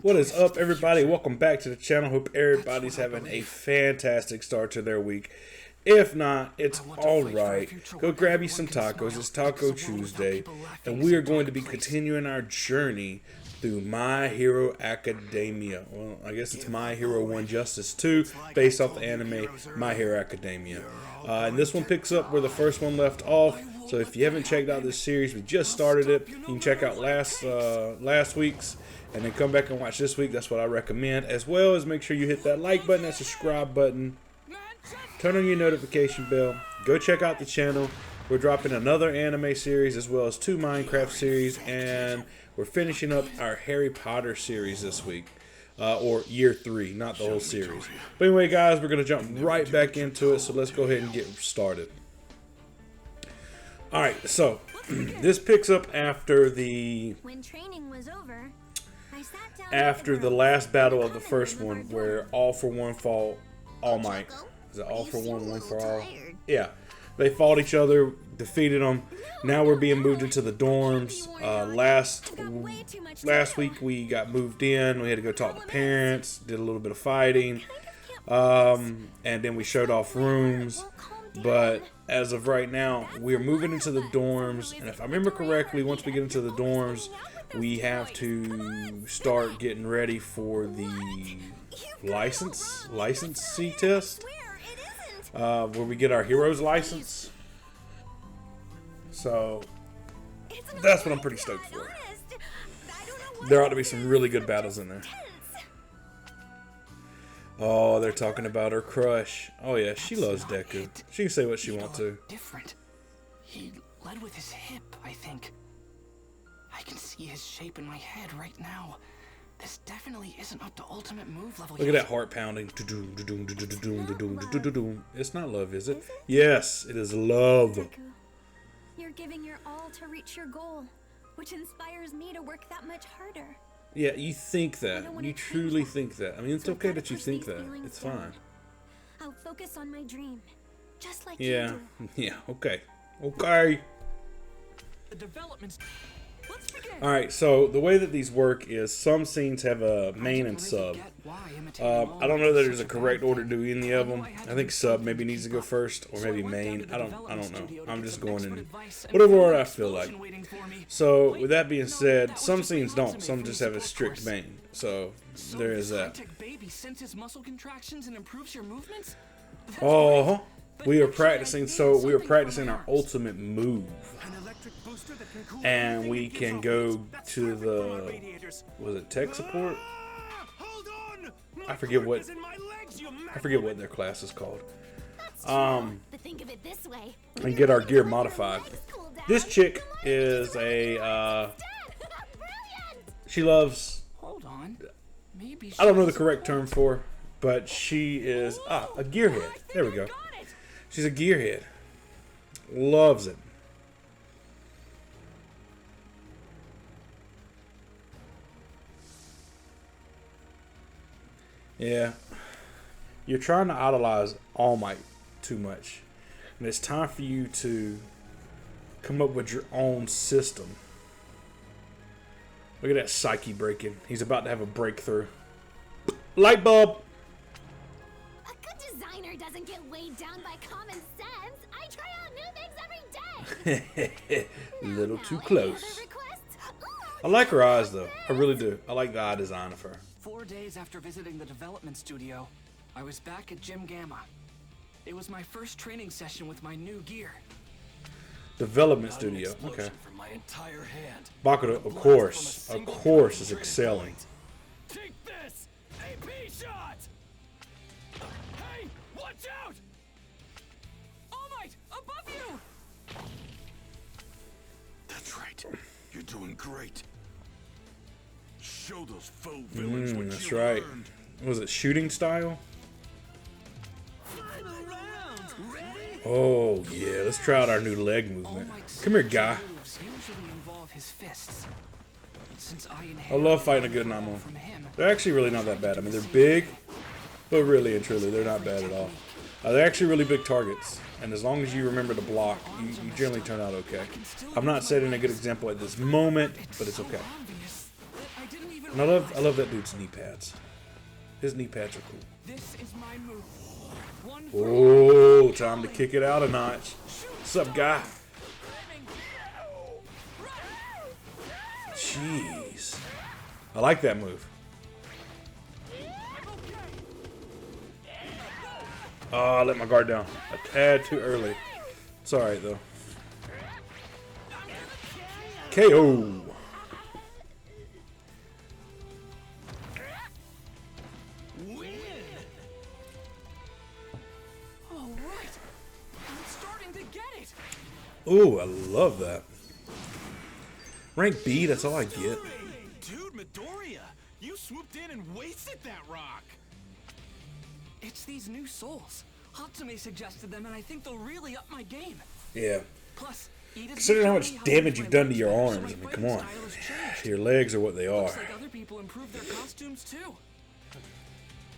What is up, everybody? Welcome back to the channel. Hope everybody's having a fantastic start to their week. If not, it's alright. Go grab you some tacos. It's Taco Tuesday, and we are going to be continuing our journey through My Hero Academia. Well, I guess it's My Hero 1 Justice 2, based off the anime My Hero Academia. And this one picks up where the first one left off. So if you haven't checked out this series, we just started it. You can check out last week's, and then come back and watch this week. That's what I recommend. As well as make sure you hit that like button, that subscribe button. Turn on your notification bell. Go check out the channel. We're dropping another anime series as well as 2 Minecraft series. And we're finishing up our Harry Potter series this week. Or year 3, not the whole series. But anyway, guys, we're going to jump right back into it. So let's go ahead and get started. Alright, so this picks up after the last battle of the first one, where All for One fought All Might. Is it All for One, One for All? Yeah. They fought each other, defeated them. Now we're being moved into the dorms. Last week we got moved in. We had to go talk to parents, did a little bit of fighting. And then we showed off rooms. But as of right now, we're moving into the dorms. And if I remember correctly, once we get into the dorms, we have to start getting ready for the licensee test, where we get our hero's license. So that's what I'm pretty stoked for. There ought to be some really good battles in there. Oh, they're talking about her crush. Oh yeah, she loves Deku. She can say what she wants to. Different. He led with his hip, I think. I can see his shape in my head right now. This definitely isn't up to ultimate move level yet. Look at that heart pounding. It's not love, is it? Yes, it is love. You're giving your all to reach your goal, which inspires me to work that much harder. Yeah, you think that. You truly think that. I mean, it's okay that you think that. It's fine. I'll focus on my dream, just like you do. Yeah, okay. Okay. The developments. Alright, so the way that these work is some scenes have a main and sub. I don't know that there's a correct order to do any of them. I think sub maybe needs to go first, or maybe main. I don't know. I'm just going in whatever order I feel like. So with that being said, some scenes don't. Some just have a strict main. So there is that. Oh, we are practicing. So we are practicing our ultimate move. And we can go to the, was it tech support? I forget what their class is called. And get our gear modified. This chick is a, she loves, I don't know the correct term for her, but she is, a gearhead. There we go. She's a gearhead. Loves it. Yeah, you're trying to idolize All Might too much, and it's time for you to come up with your own system. Look at that psyche breaking. He's about to have a breakthrough. Light bulb! A good designer doesn't get weighed down by common sense. I try out new things every day. A little too close. I like her eyes, though. I really do. I like the eye design of her. 4 days after visiting the development studio, I was back at Gym Gamma. It was my first training session with my new gear. Development studio, okay. Bakuto, of course, is excelling. Take this! AP shot! Hey, watch out! All Might, above you! That's right. You're doing great. Show those faux villains what That's you right. learned. Was it shooting style? Oh yeah, let's try out our new leg movement. Come here, guy. I love fighting a good Namo. They're actually really not that bad. I mean, they're big, but really and truly, they're not bad at all. They're actually really big targets, and as long as you remember to block, you generally turn out okay. I'm not setting a good example at this moment, but it's okay. I didn't even And I love that dude's knee pads. His knee pads are cool. This is my move. One Oh, time to kick it out a notch. What's up, guy? Jeez. I like that move. Oh, I let my guard down a tad too early. It's alright, though. KO. Ooh, I love that. Rank B, that's all I get. Dude, Midoriya, you swooped in and wasted that rock. It's these new souls. Hatsume suggested them, and I think they'll really up my game. Yeah. Plus, considering how much damage you've done to your arms, I mean, come on. Your legs are what they are. Looks like other people improved their costumes too.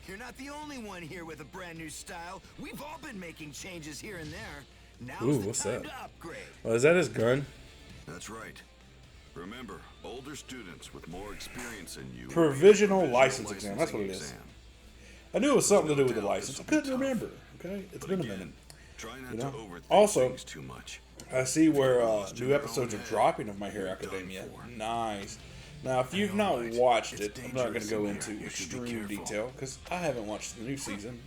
You're not the only one here with a brand new style. We've all been making changes here and there. Now's Ooh, the what's time that? to upgrade. Oh, is that his gun? That's right. Remember, older students with more experience than you. Provisional license exam. That's what it is. I knew it was something to do with the license. I couldn't remember. Okay, it's been a minute. Try not You to know? overthink Also, things too much. I see where new episodes are dropping of My Hero Academia. Nice. Now, if you've not watched it, I'm not going to go into extreme detail because I haven't watched the new season.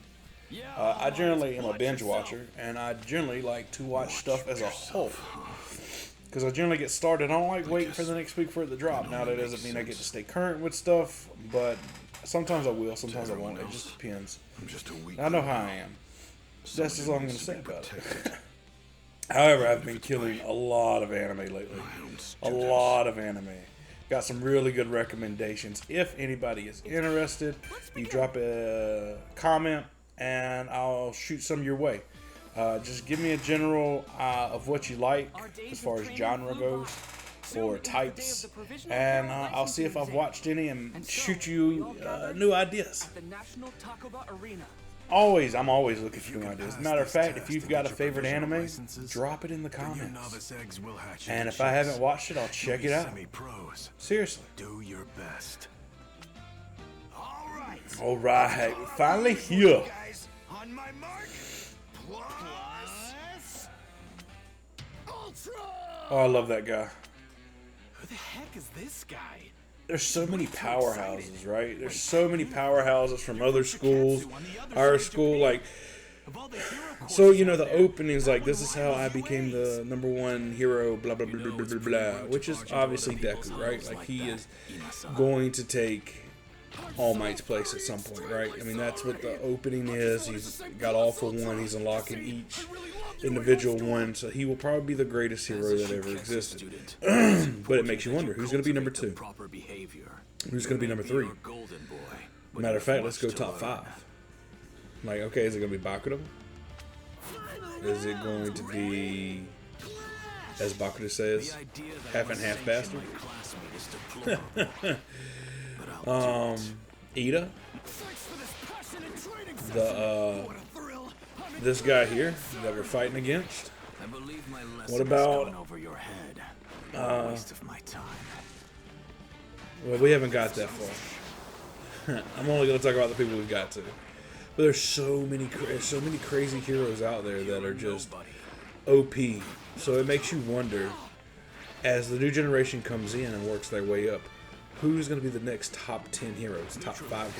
I generally am a binge watcher, and I generally like to watch stuff as a whole. Because I generally get started. I don't like waiting for the next week for it to drop. Now, that doesn't mean I get to stay current with stuff, but sometimes I will, sometimes I won't. It just depends. I'm just a weak. I know how I am. That's as all I'm going to say about it. However, I've been killing a lot of anime lately. A lot of anime. Got some really good recommendations. If anybody is interested, you drop a comment and I'll shoot some your way. Just give me a general of what you like as far as genre goes or types, and I'll see if I've watched any and shoot you new ideas. I'm always looking for new ideas. Matter of fact, if you've got a favorite anime, drop it in the comments. And if I haven't watched it, I'll check it out. Seriously. Do your best. All right, we're finally here. Guys, on my mark. Plus. Ultra. Oh, I love that guy. Who the heck is this guy? There's so many powerhouses, right? There's so many powerhouses from other schools, our school, like, so, you know, the opening's like, this is how I became the #1 hero, blah, blah, blah, blah, blah, blah, blah, which is obviously Deku, right? Like, he is going to take All Might's place at some point, right? I mean, that's what the opening is. He's got All for One. He's unlocking each individual one, so he will probably be the greatest hero that ever existed. But it makes you wonder, who's going to be #2? Who's going to be #3? Matter of fact, let's go top 5. Like, okay, is it going to be Bakuto? Is it going to be, as Bakuto says, half and half bastard? Ida? This guy here that we're fighting against? What about well, we haven't got that far. I'm only going to talk about the people we've got to. But there's so many crazy heroes out there that are just OP. So it makes you wonder, as the new generation comes in and works their way up, who's going to be the next top 10 heroes, top 5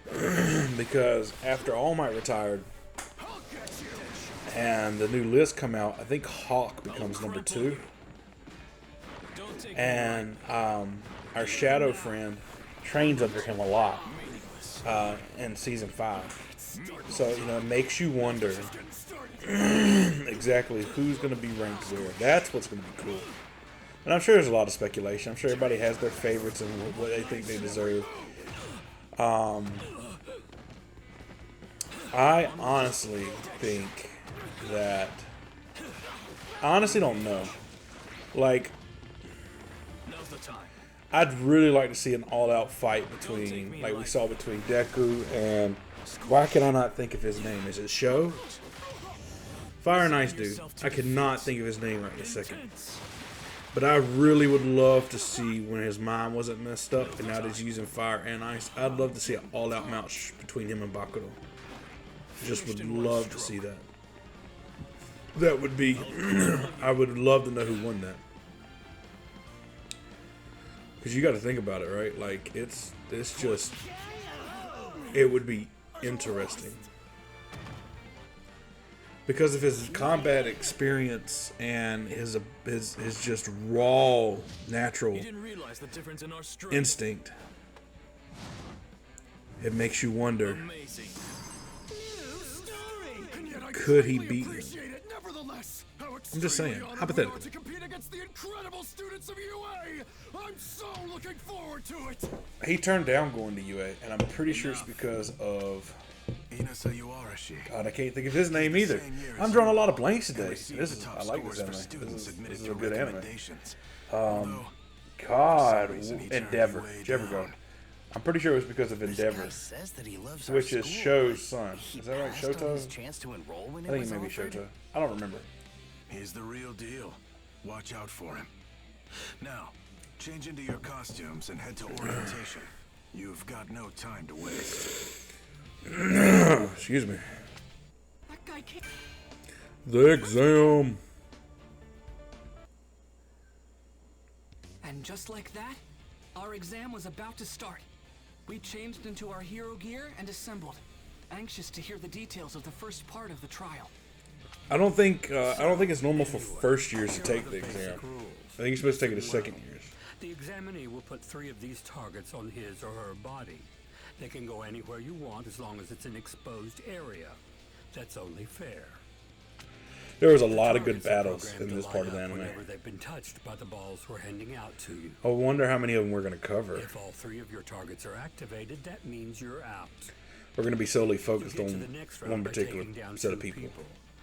heroes? Because after All Might retired and the new list come out, I think Hawk becomes #2. And our Shadow friend trains under him a lot in Season 5. So, you know, it makes you wonder exactly who's going to be ranked where. That's what's going to be cool. And I'm sure there's a lot of speculation. I'm sure everybody has their favorites and what they think they deserve. I honestly think that... I honestly don't know. Like, I'd really like to see an all-out fight between, like we saw between Deku and... Why can I not think of his name? Is it Sho? Fire and Ice dude. I cannot think of his name right this second. But I really would love to see when his mind wasn't messed up and now that he's using fire and ice. I'd love to see an all-out match between him and Bakuto. Just would love to see that. That would be... I would love to know who won that. Because you got to think about it, right? Like, it's just... It would be interesting. Because of his combat experience and his just raw, natural instinct, it makes you wonder, could he beat him? I'm just saying, hypothetically. He turned down going to UA, and I'm pretty sure it's because of... God, I can't think of his name either. I'm drawing a lot of blanks today. I like this anime. This is a good anime. God, Endeavor. Go. I'm pretty sure it was because of Endeavor, which is Sho's son. Is that right, Shoto? I think it may be Shoto. I don't remember. He's the real deal. Watch out for him. Now, change into your costumes and head to orientation. You've got no time to waste. Excuse me. That guy can't... The exam. And just like that, our exam was about to start. We changed into our hero gear and assembled, anxious to hear the details of the first part of the trial. I don't think it's normal for first years to take the exam. I think you're supposed to take it as second years. The examinee will put 3 of these targets on his or her body. They can go anywhere you want as long as it's an exposed area. That's only fair. There was a lot of good battles in this part of the anime. Whenever they've been touched by the balls we're handing out to you. I wonder how many of them we're going to cover. If all 3 of your targets are activated, that means you're out. We're going to be solely focused on one particular set of people.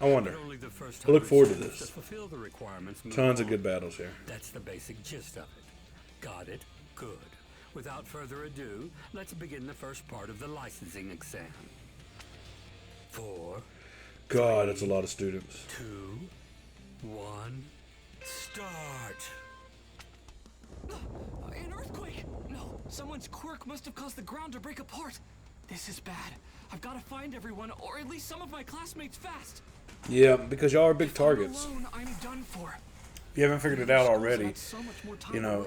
I wonder. I look forward to this. Tons of good battles here. That's the basic gist of it. Got it? Good. Without further ado, let's begin the first part of the licensing exam. 4, God, that's a lot of students. 2, 1, start! An earthquake! No, someone's quirk must have caused the ground to break apart. This is bad. I've got to find everyone, or at least some of my classmates fast. Yeah, because y'all are big targets. Alone, I'm done for. If you haven't figured it out already, you know,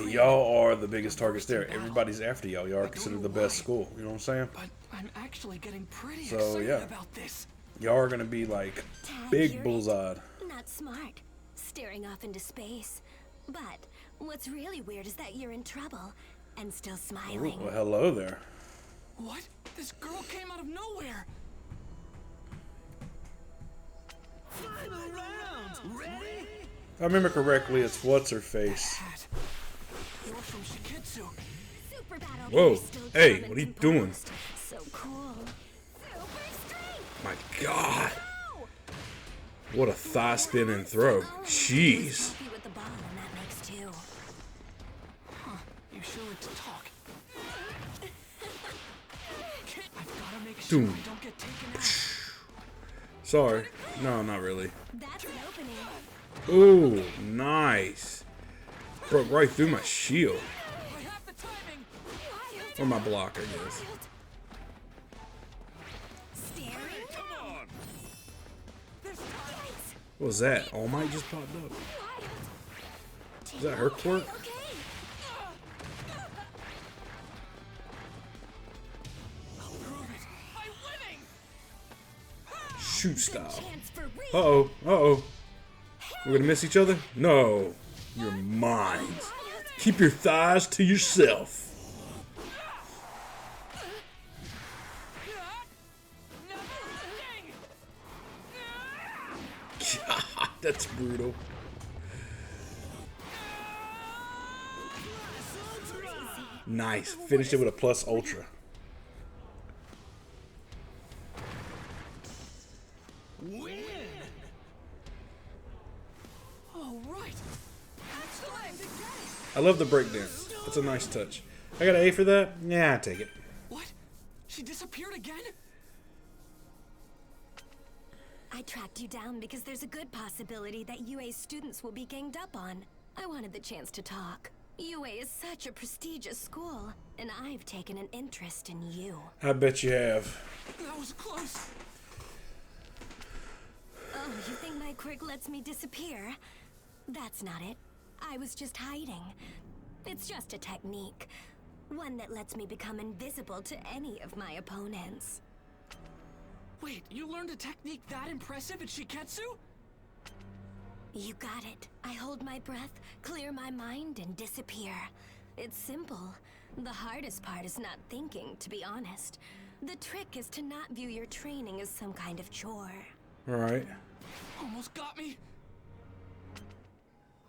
y'all are the biggest targets there. Everybody's after y'all. Y'all are considered the best school. You know what I'm saying? But I'm actually getting pretty excited about this. Y'all are gonna be like big bullseye. Not smart, staring off into space. But what's really weird is that you're in trouble and still smiling. Ooh, well, hello there. What? This girl came out of nowhere. Final round. Ready? If I remember correctly, it's what's her face. You're from Shikitsu. Super battle. Whoa! Hey, what are you doing? So cool. Super strength. My God! What a thigh spin and throw. Jeez. With the ball, and that makes 2. Huh? You sure like to talk. I've got to make sure I don't get taken out. Sorry. No, not really. That's an opening. Ooh, nice. Broke right through my shield. I have the timing. Or my block, I guess. Staring. Come on! What was that? All Might just popped up. Is that her quirk? Okay. I'm winning. Shoot style. Chance for real. Uh-oh. Uh-oh. We're gonna miss each other? No. You're mine. Keep your thighs to yourself. God, that's brutal. Nice. Finished it with a plus ultra. All right. I love the breakdance. It's a nice touch. I got an A for that? Yeah, I take it. What? She disappeared again? I tracked you down because there's a good possibility that UA's students will be ganged up on. I wanted the chance to talk. UA is such a prestigious school, and I've taken an interest in you. I bet you have. That was close. Oh, you think my quirk lets me disappear? That's not it. I was just hiding. It's just a technique. One that lets me become invisible to any of my opponents. Wait, you learned a technique that impressive at Shiketsu? You got it. I hold my breath, clear my mind, and disappear. It's simple. The hardest part is not thinking, to be honest. The trick is to not view your training as some kind of chore. Right. Almost got me.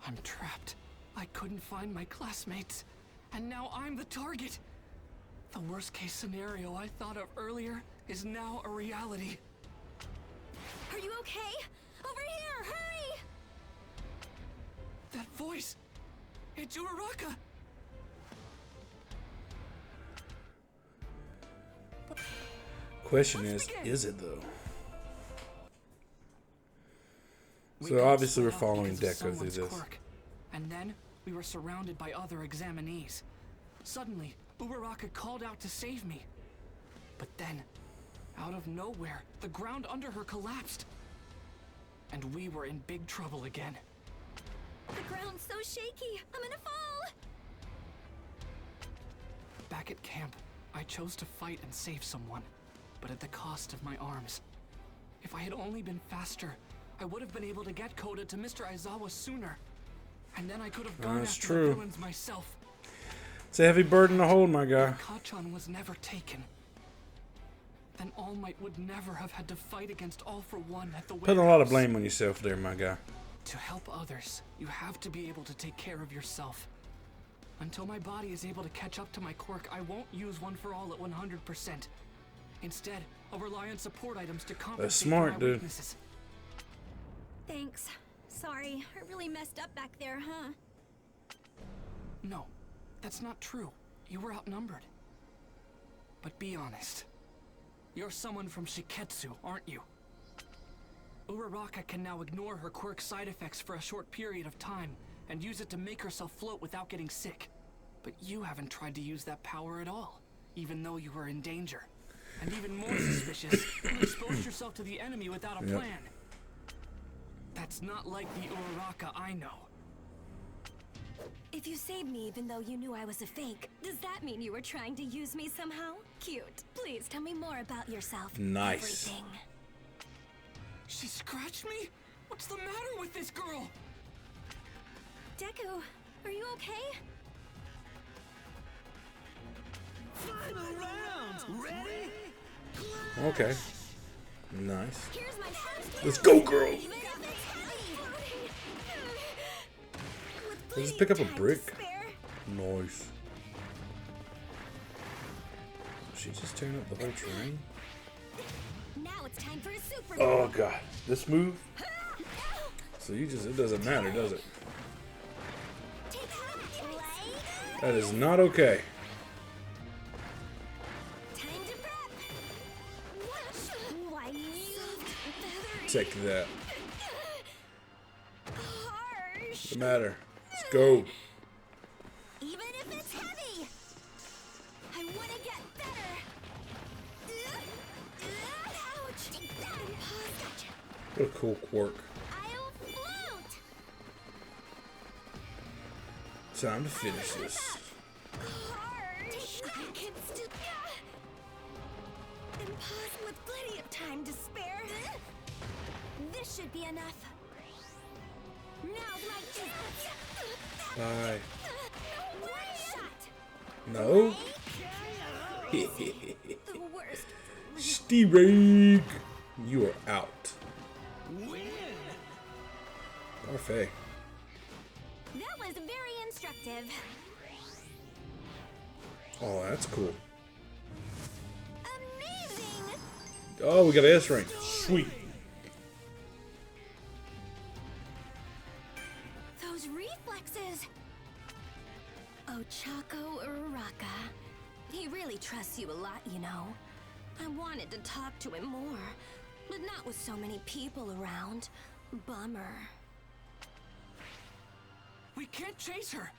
I'm trapped. I couldn't find my classmates. And now I'm the target. The worst case scenario I thought of earlier is now a reality. Are you okay? Over here, hurry! That voice! It's Uraraka! Question is it though? So obviously we're following Deco through this. And then we were surrounded by other examinees. Suddenly, Uraraka called out to save me. But then, out of nowhere, the ground under her collapsed. And we were in big trouble again. The ground's so shaky. I'm gonna fall! Back at camp, I chose to fight and save someone, but at the cost of my arms. If I had only been faster, I would have been able to get Koda to Mr. Aizawa sooner. And then I could have gone That's after true. the villains myself. It's a heavy burden to hold, my guy. Kachan was never taken. Then All Might would never have had to fight against All for One at the Putting a lot of blame on yourself there, my guy. To help others, you have to be able to take care of yourself. Until my body is able to catch up to my quirk, I won't use One for All at 100%. Instead, I'll rely on support items to compensate That's smart, for my dude. weaknesses. Thanks. Sorry, I really messed up back there, huh? No, that's not true. You were outnumbered. But be honest. You're someone from Shiketsu, aren't you? Uraraka can now ignore her quirk side effects for a short period of time and use it to make herself float without getting sick. But you haven't tried to use that power at all, even though you were in danger. And even more suspicious, you exposed yourself to the enemy without a plan. That's not like the Uraraka I know. If you saved me even though you knew I was a fake, does that mean you were trying to use me somehow? Cute. Please tell me more about yourself. Nice. Everything. She scratched me? What's the matter with this girl? Deku, are you okay? Final round! Ready? Okay. Nice. Here's my first Let's go, girl. Even if it's heavy. With Let's plenty pick up of a time to brick. spare. Nice. She just turned up the whole terrain. Now it's time for a super. Oh god, this move. So you just—it doesn't matter, does it? Take that. That is not okay. Time to prep. Why you? Take that. Harsh. What's the matter? Let's go. Even if it's heavy, I want to get better. Ouch! Take that and pause. What a cool quirk. I'll float. Time to finish this. Harsh. I can still. And pause with plenty of time to spare. This should be enough. Now's my chance. Bye. Shot. No. The worst. Steve, you are out. Win! Parfait. That was very instructive. Oh, that's cool. Amazing. Oh, we got an S rank. Sweet. Those reflexes. Ochako Uraraka. He really trusts you a lot, you know. I wanted to talk to him more, but not with so many people around. Bummer. We can't chase her.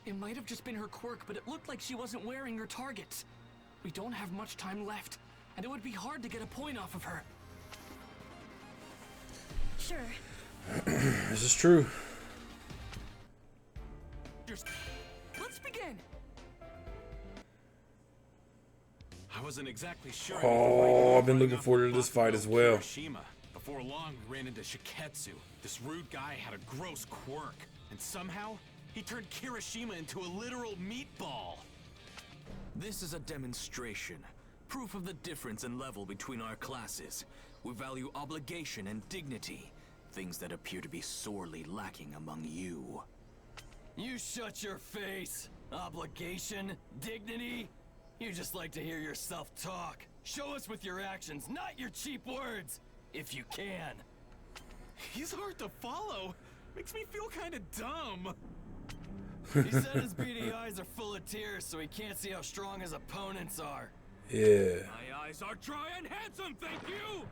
It might have just been her quirk, but it looked like she wasn't wearing her targets. We don't have much time left, and it would be hard to get a point off of her. Sure. This is true. Let's begin. I wasn't exactly sure. Oh, I've been looking forward to this fight as well. Hiroshima. Before long, we ran into Shiketsu. This rude guy had a gross quirk, and somehow he turned Kirishima into a literal meatball. This is a demonstration. Proof of the difference in level between our classes. We value obligation and dignity. Things that appear to be sorely lacking among you. You shut your face. Obligation? Dignity? You just like to hear yourself talk. Show us with your actions, not your cheap words. If you can. He's hard to follow. Makes me feel kind of dumb. He said his beady eyes are full of tears, so he can't see how strong his opponents are. Yeah. My eyes are dry and handsome, thank you!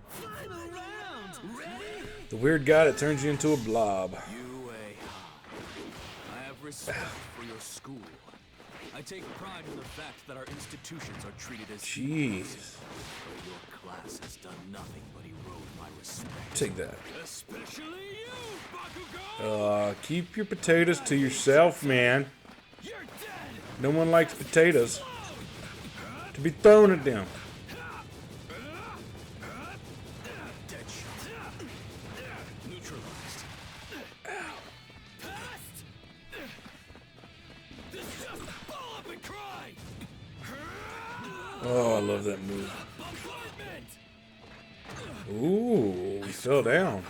Final round! Ready? The weird guy that turns you into a blob. I have respect for your school. I take pride in the fact that our institutions are treated as Jeez. your class has done nothing but erode my respect. Take that. Especially you, Bakugo! Keep your potatoes to yourself, man. You're dead! No one likes potatoes to be thrown at them. Dead shot. Neutralized. Past! This just ball up and cry! Oh, I love that move. Bombardment! Ooh, he fell down.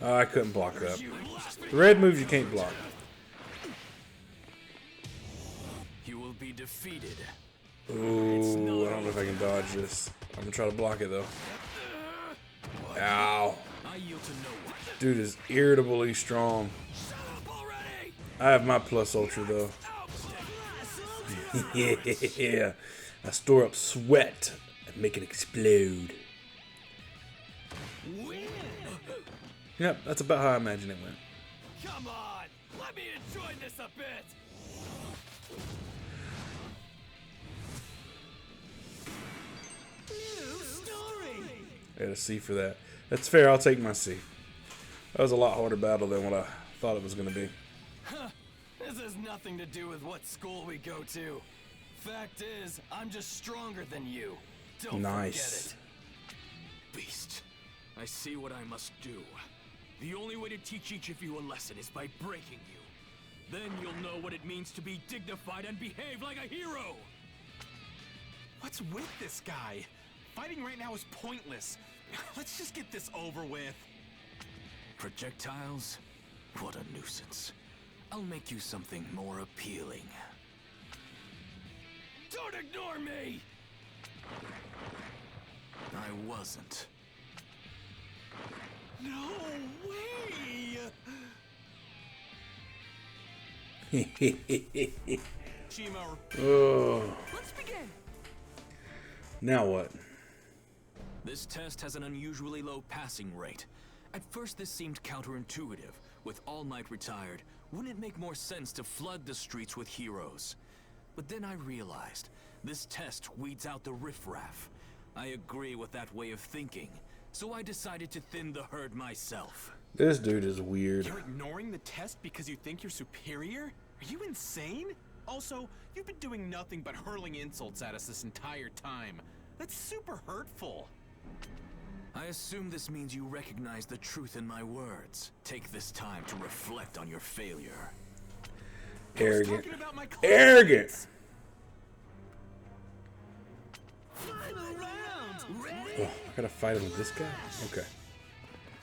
Oh, I couldn't block that. The red moves you can't block. You will be defeated. Ooh, I don't know if I can dodge this. I'm gonna try to block it though. Ow. I yield to no one. Dude is irritably strong. Shut up already! I have my plus ultra though. Yeah. I store up sweat and make it explode. Win! Yep, that's about how I imagine it went. Come on! Let me enjoy this a bit! New story! I got a C for that. That's fair, I'll take my C. That was a lot harder battle than what I thought it was going to be. This has nothing to do with what school we go to. Fact is, I'm just stronger than you. Don't Nice. forget it. Beast. I see what I must do. The only way to teach each of you a lesson is by breaking you. Then you'll know what it means to be dignified and behave like a hero! What's with this guy? Fighting right now is pointless. Let's just get this over with. Projectiles? What a nuisance. I'll make you something more appealing. Don't ignore me! I wasn't. No way! Shima. Oh. Let's begin. Now what? This test has an unusually low passing rate. At first this seemed counterintuitive. With All Might retired, wouldn't it make more sense to flood the streets with heroes? But then I realized, this test weeds out the riffraff. I agree with that way of thinking, so I decided to thin the herd myself. This dude is weird. You're ignoring the test because you think you're superior? Are you insane? Also, you've been doing nothing but hurling insults at us this entire time. That's super hurtful. I assume this means you recognize the truth in my words. Take this time to reflect on your failure. Arrogant. Talking about my Arrogant! Final round! Ready? Oh, I gotta fight him with this guy? Okay.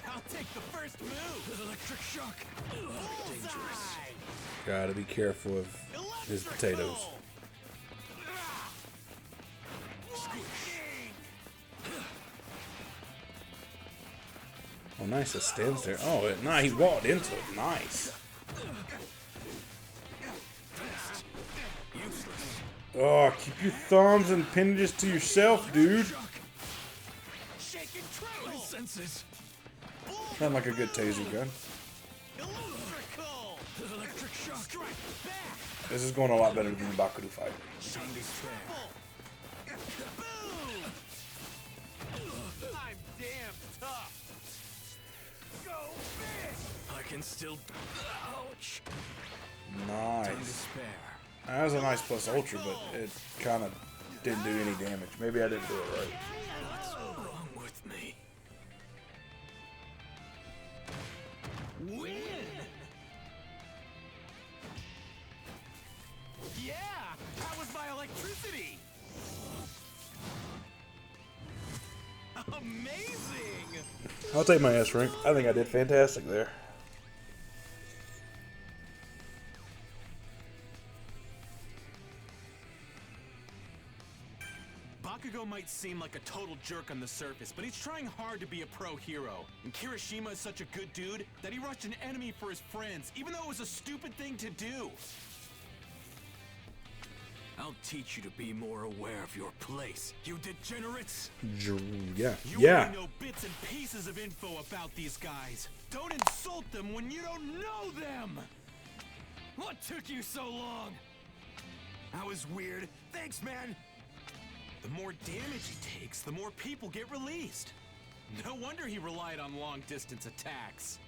I'll take the first move. Electric shock. Dangerous. Gotta be careful of his potatoes. Oh, nice. It stands there. Oh, nah, he walked into it. Nice. Oh, keep your thumbs and appendages to yourself, dude. Shaking tremble senses. Not like a good taser gun. Electric shock. This is going a lot better than the Bakudu fight. I'm damn tough. Go big. I can still. Ouch. Nice. That was a nice plus ultra, but it kind of didn't do any damage. Maybe I didn't do it right. What's wrong with me? Win. Yeah. How was my electricity? Amazing. I'll take my S rank. I think I did fantastic there. Bakugo might seem like a total jerk on the surface, but he's trying hard to be a pro hero. And Kirishima is such a good dude that he rushed an enemy for his friends, even though it was a stupid thing to do. I'll teach you to be more aware of your place, you degenerates! Yeah. You Yeah. only know bits and pieces of info about these guys. Don't insult them when you don't know them! What took you so long? That was weird. Thanks, man. The more damage he takes, the more people get released. No wonder he relied on long-distance attacks.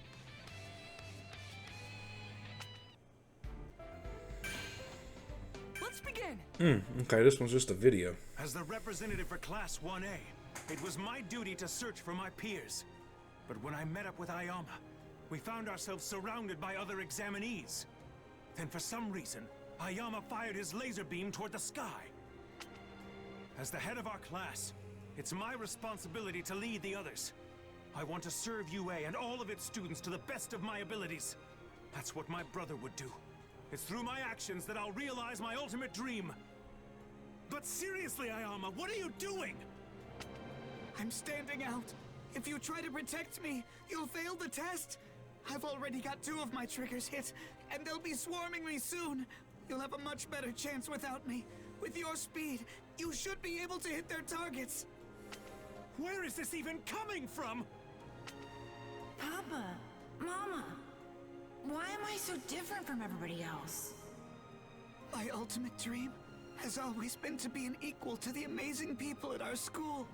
Let's begin. Okay, this one's just a video. As the representative for Class 1A, it was my duty to search for my peers. But when I met up with Ayama, we found ourselves surrounded by other examinees. Then for some reason, Ayama fired his laser beam toward the sky. As the head of our class, it's my responsibility to lead the others. I want to serve UA and all of its students to the best of my abilities. That's what my brother would do. It's through my actions that I'll realize my ultimate dream. But seriously, Ayama, what are you doing? I'm standing out. If you try to protect me, you'll fail the test. I've already got 2 of my triggers hit, and they'll be swarming me soon. You'll have a much better chance without me. With your speed, you should be able to hit their targets. Where is this even coming from? Papa, Mama, why am I so different from everybody else? My ultimate dream has always been to be an equal to the amazing people at our school.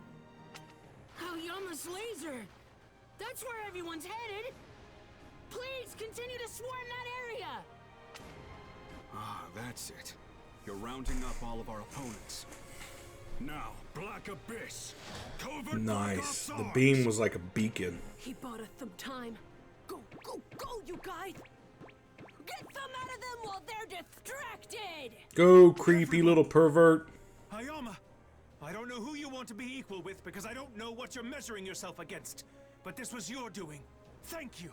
Ayama's laser! That's where everyone's headed! Please continue to swarm that area! Ah, that's it. You're rounding up all of our opponents. Now, Black Abyss! Covert Nice. Black The Ops beam was like a beacon. He bought us some time. Go, go, go, you guys! Get some out of them while they're distracted! Go, creepy little pervert. Ayama, I don't know who you want to be equal with because I don't know what you're measuring yourself against. But this was your doing. Thank you.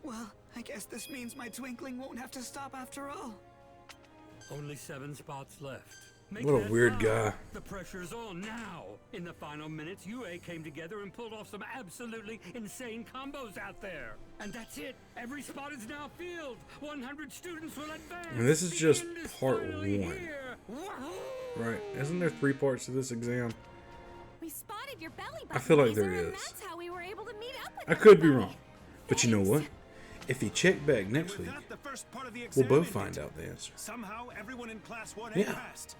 Well, I guess this means my twinkling won't have to stop after all. Only 7 spots left. Make What a that weird 5. guy. The pressure's on now. In the final minutes, UA came together and pulled off some absolutely insane combos out there. And that's it. Every spot is now filled. 100 students will advance. And this is The just end is part finally 1. here. Right. Isn't there 3 parts to this exam? We spotted your belly button. I feel like there laser, and is. that's how we were able to meet up with I could be everybody. wrong. But you know what? If you check back next week, That, the first part of the we'll exam both ended. find out the answer. Somehow, everyone in Class 1A Yeah. passed.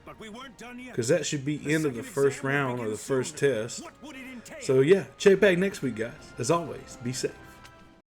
But we weren't done yet. Because that should be end of the second first exam will round or begin the first soon. test. What would it entail? So yeah, check back next week, guys. As always, be safe.